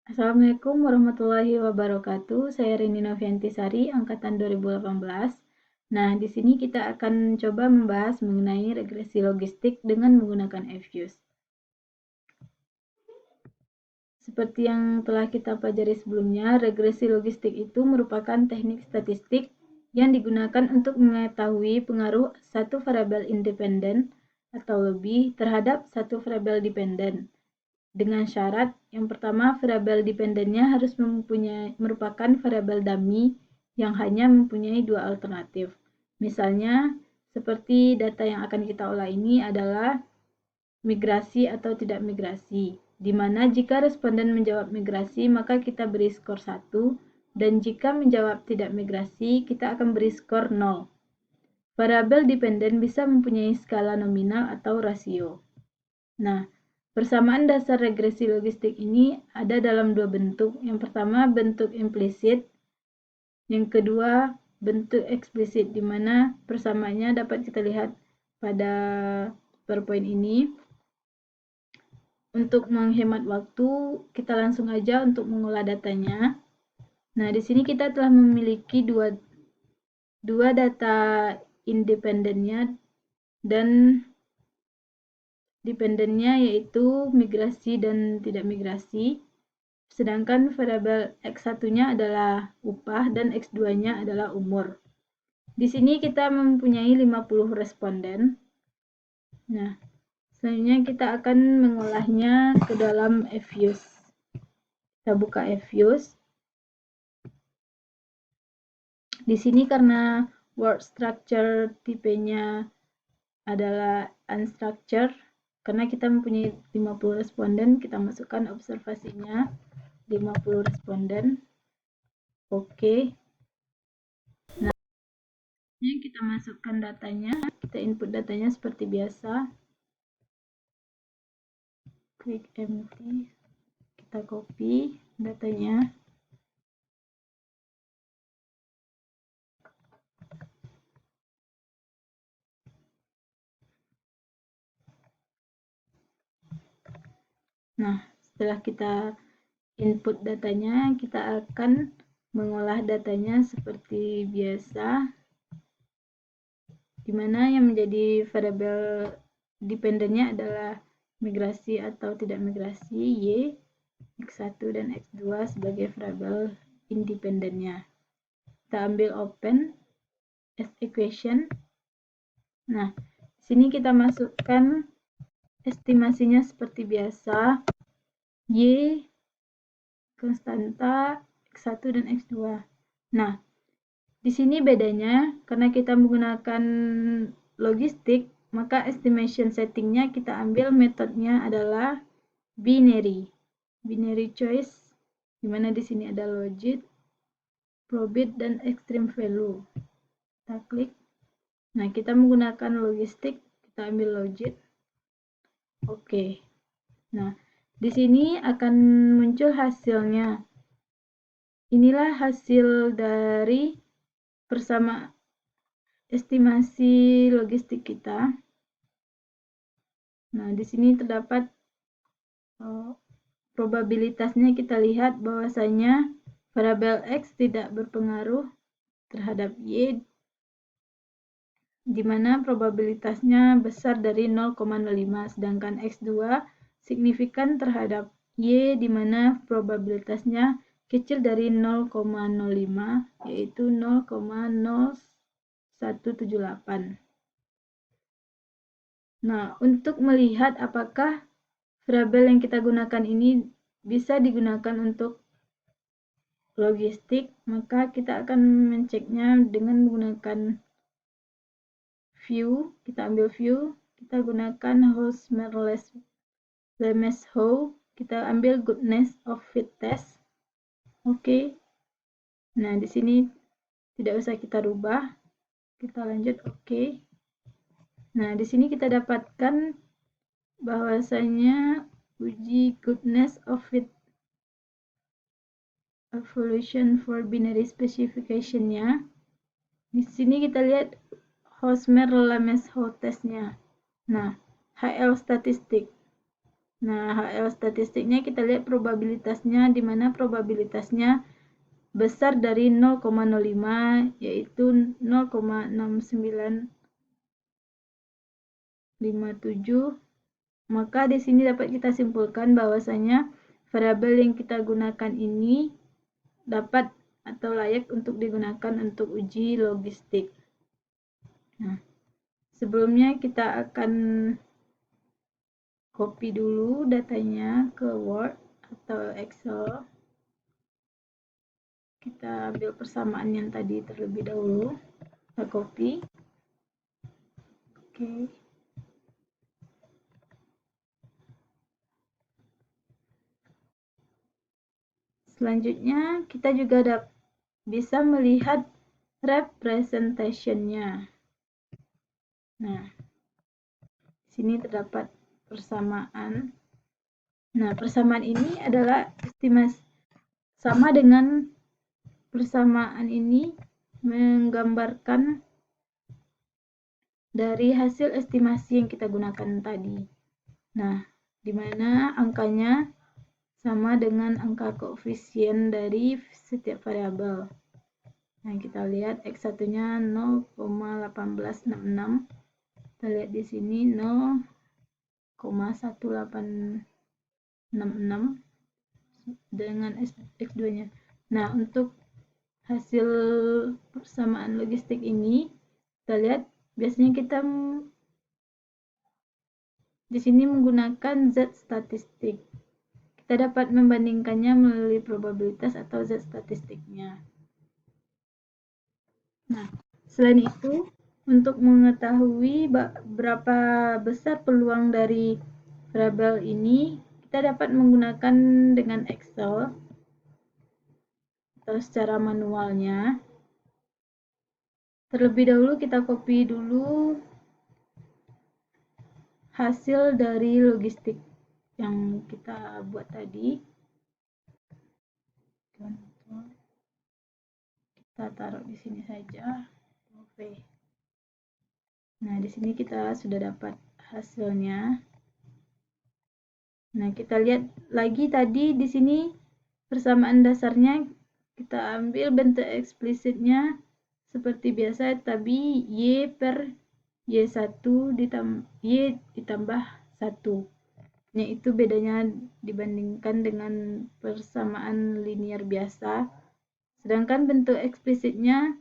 Assalamualaikum warahmatullahi wabarakatuh. Saya Rini Noviantisari, angkatan 2018. Nah, di sini kita akan coba membahas mengenai regresi logistik dengan menggunakan FUSE. Seperti yang telah kita pelajari sebelumnya, regresi logistik itu merupakan teknik statistik yang digunakan untuk mengetahui pengaruh satu variabel independen atau lebih terhadap satu variabel dependen. Dengan syarat, yang pertama variabel dependennya harus merupakan variabel dummy yang hanya mempunyai dua alternatif. Misalnya, seperti data yang akan kita olah ini adalah migrasi atau tidak migrasi, di mana jika responden menjawab migrasi, maka kita beri skor 1, dan jika menjawab tidak migrasi, kita akan beri skor 0. Variabel dependen bisa mempunyai skala nominal atau rasio. Nah, persamaan dasar regresi logistik ini ada dalam dua bentuk. Yang pertama bentuk implisit, yang kedua bentuk eksplisit, di mana persamaannya dapat kita lihat pada PowerPoint ini. Untuk menghemat waktu, kita langsung aja untuk mengolah datanya. Nah, di sini kita telah memiliki dua data independennya dan dependennya, yaitu migrasi dan tidak migrasi. Sedangkan variabel X1-nya adalah upah dan X2-nya adalah umur. Di sini kita mempunyai 50 responden. Nah, selanjutnya kita akan mengolahnya ke dalam FUSE. Kita buka FUSE. Di sini karena word structure tipenya adalah unstructured, karena kita mempunyai 50 responden, kita masukkan observasinya 50 responden. Oke. Nah, kita masukkan datanya, kita input datanya seperti biasa. Klik empty, kita copy datanya. Nah, setelah kita input datanya, kita akan mengolah datanya seperti biasa, di mana yang menjadi variabel dependennya adalah migrasi atau tidak migrasi, Y, X1 dan X2 sebagai variabel independennya. Kita ambil open as equation. Nah, di sini kita masukkan estimasinya seperti biasa, Y, konstanta, X1 dan X2. Nah, di sini bedanya, karena kita menggunakan logistik, maka estimation settingnya kita ambil metodenya adalah binary choice, di mana di sini ada logit, probit, dan extreme value. Kita klik. Nah, kita menggunakan logistik, kita ambil logit. Oke. Nah, di sini akan muncul hasilnya. Inilah hasil dari bersama estimasi logistik kita. Nah, di sini terdapat probabilitasnya. Kita lihat bahwasanya variabel X tidak berpengaruh terhadap Y, di mana probabilitasnya besar dari 0,05, sedangkan X2 signifikan terhadap Y, di mana probabilitasnya kecil dari 0,05, yaitu 0,0178. Nah, untuk melihat apakah variabel yang kita gunakan ini bisa digunakan untuk logistik, maka kita akan menceknya dengan menggunakan view. Kita ambil view, kita gunakan Hausmer-Lemeshow, kita ambil goodness of fit test. Oke. Nah, di sini tidak usah kita rubah. Kita lanjut oke. Nah, di sini kita dapatkan bahwasanya uji goodness of fit evaluation for binary specification-nya. Di sini kita lihat Hausmer-Lemeshow testnya. Nah, HL statistik. Nah, HL statistiknya kita lihat probabilitasnya, di mana probabilitasnya besar dari 0,05 yaitu 0,6957. Maka di sini dapat kita simpulkan bahwasanya variabel yang kita gunakan ini dapat atau layak untuk digunakan untuk uji logistik. Nah, sebelumnya kita akan copy dulu datanya ke Word atau Excel. Kita ambil persamaan yang tadi terlebih dahulu, kita copy. Oke. Selanjutnya kita juga bisa melihat representation-nya. Nah, di sini terdapat persamaan. Nah, persamaan ini adalah estimasi sama dengan persamaan ini menggambarkan dari hasil estimasi yang kita gunakan tadi. Nah, di mana angkanya sama dengan angka koefisien dari setiap variabel. Nah, kita lihat X1-nya 0,1866. Kita lihat di sini 0,1866 dengan X2-nya. Nah, untuk hasil persamaan logistik ini, kita lihat biasanya kita di sini menggunakan Z statistik. Kita dapat membandingkannya melalui probabilitas atau Z statistiknya. Nah, selain itu, untuk mengetahui berapa besar peluang dari variabel ini, kita dapat menggunakan dengan Excel atau secara manualnya. Terlebih dahulu kita copy dulu hasil dari logistik yang kita buat tadi. Kita taruh di sini saja. Oke. Nah, di sini kita sudah dapat hasilnya. Nah, kita lihat lagi tadi di sini persamaan dasarnya kita ambil bentuk eksplisitnya seperti biasa, tapi Y per Y1 ditambah 1. Yaitu bedanya dibandingkan dengan persamaan linear biasa. Sedangkan bentuk eksplisitnya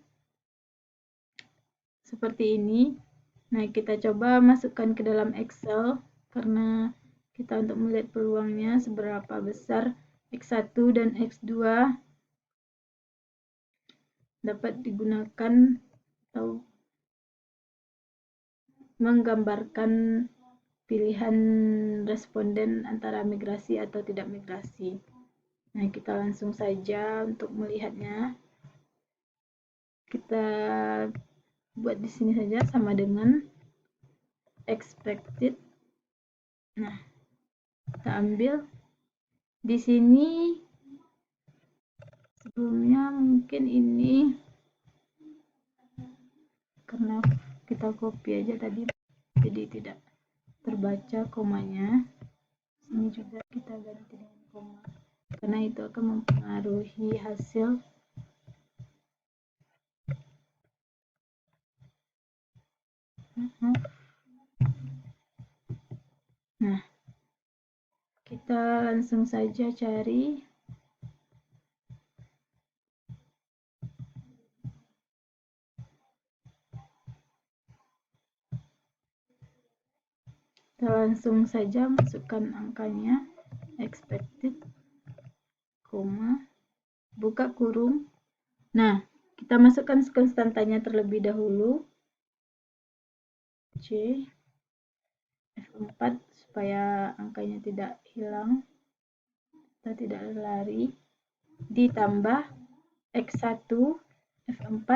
seperti ini. Nah, kita coba masukkan ke dalam Excel karena kita untuk melihat peluangnya seberapa besar X1 dan X2 dapat digunakan atau menggambarkan pilihan responden antara migrasi atau tidak migrasi. Nah, kita langsung saja untuk melihatnya. Kita buat di sini saja sama dengan expected. Nah, kita ambil di sini. Sebelumnya mungkin ini karena kita copy aja tadi jadi tidak terbaca komanya. Sini juga kita ganti dengan koma karena itu akan mempengaruhi hasil. Nah, kita langsung saja cari. Kita langsung saja masukkan angkanya, expected, koma, buka kurung. Nah, kita masukkan konstantanya terlebih dahulu. C, F4 supaya angkanya tidak hilang atau tidak lari. Ditambah X1, F4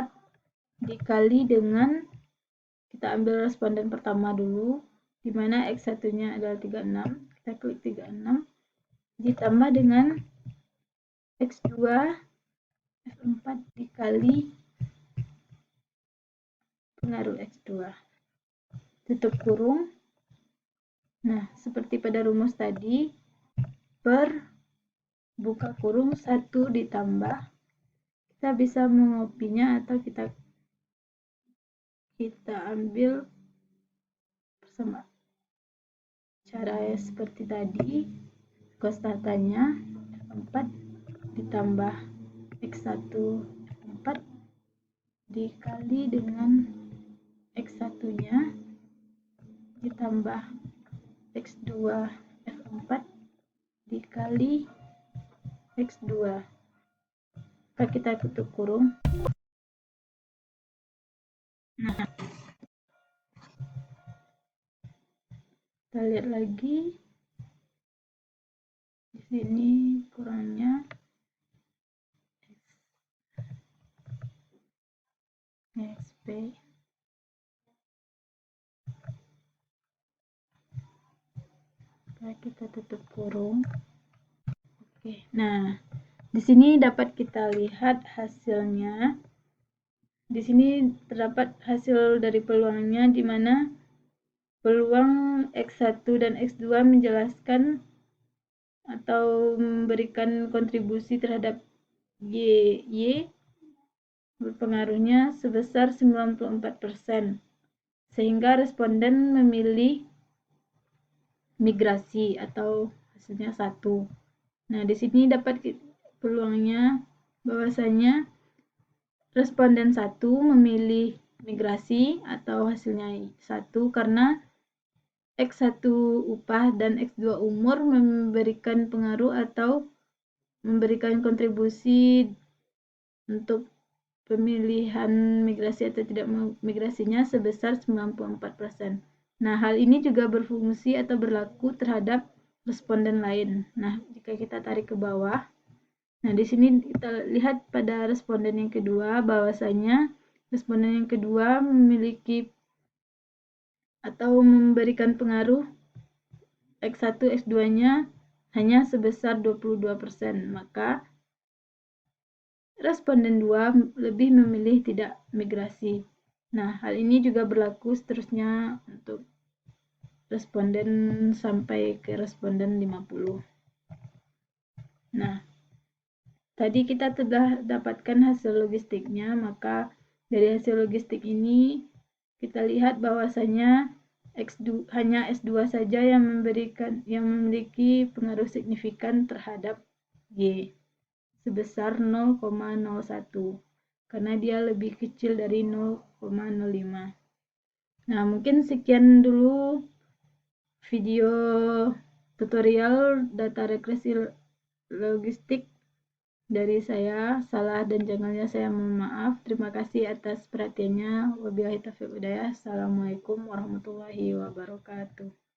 dikali dengan, kita ambil responden pertama dulu, di mana X1-nya adalah 36, kita klik 36, ditambah dengan X2, F4 dikali pengaruh X2. Tutup kurung. Nah, seperti pada rumus tadi, per buka kurung 1 ditambah, kita bisa mengopinya atau kita ambil bersama cara seperti tadi. Kostatanya F4 ditambah X1 F4 dikali dengan X1 nya ditambah X2 F4 dikali X2. Maka kita tutup kurung. Nah, kita lihat lagi di sini kurangnya XP. Maka kita tutup kurung. Oke, nah di sini dapat kita lihat hasilnya. Di sini terdapat hasil dari peluangnya, di mana peluang X1 dan X2 menjelaskan atau memberikan kontribusi terhadap Y berpengaruhnya sebesar 94%, sehingga responden memilih migrasi atau hasilnya 1. Nah, di sini dapat peluangnya bahwasanya responden 1 memilih migrasi atau hasilnya 1 karena X1 upah dan X2 umur memberikan pengaruh atau memberikan kontribusi untuk pemilihan migrasi atau tidak migrasinya sebesar 94%. Nah, hal ini juga berfungsi atau berlaku terhadap responden lain. Nah, jika kita tarik ke bawah, nah di sini kita lihat pada responden yang kedua bahwasanya responden yang kedua memiliki atau memberikan pengaruh X1 X2-nya hanya sebesar 22%. Maka responden 2 lebih memilih tidak migrasi. Nah, hal ini juga berlaku seterusnya untuk responden sampai ke responden 50. Nah, tadi kita telah dapatkan hasil logistiknya, maka dari hasil logistik ini kita lihat bahwasanya hanya S2 saja yang memiliki pengaruh signifikan terhadap Y sebesar 0,01 karena dia lebih kecil dari 0,05. Nah, mungkin sekian dulu video tutorial data regresi logistik dari saya. Salah dan janggalnya saya mohon maaf. Terima kasih atas perhatiannya. Wabillahi taufiq hidayah. Assalamualaikum warahmatullahi wabarakatuh.